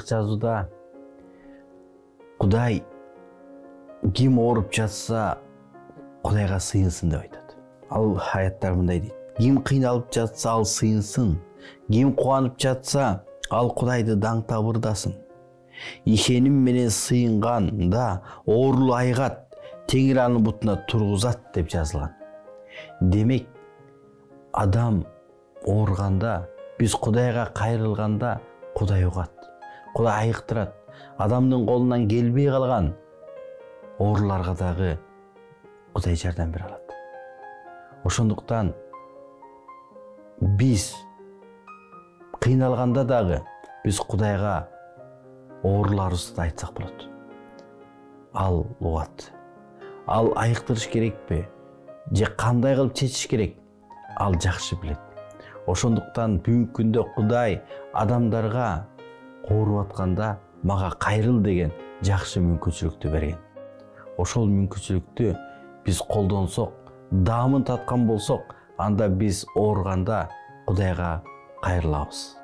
жазууда Кудай ким ооруп жатса Кудайга сыйынсын деп айтат. Ал аяттар мындай дейт: ким кыйналып жатса ал сыйынсын, ким кубанып жатса ал Кудайды даңтабырдасын. Ишеним менен сыйынганда оорулуу айгат Теңир анын бутуна тургузат деп жазылган. Демек, адам ооруганда, биз Кудайга кайрылганда Кудай угат, Кудай айыктырат. Адамдын колунан келбей калган ооруларга дагы Кудай жардам бере алат. Ошондуктан биз кыйналганда дагы биз Кудайга ооруларыбызды айтсак болот. Ал угат. Ал айыктырыш керекпи же кандай кылып чечиш керек? Ал жакшы билет. Ошондуктан бүгүнкү күндө Кудай адамдарга ооруп атканда мага кайрыл деген жакшы мүмкүнчүлүктү берген. Ошол мүмкүнчүлүктү биз колдонсок, даамын таткан болсок, анда биз ооруганда Кудайга кайрылабыз.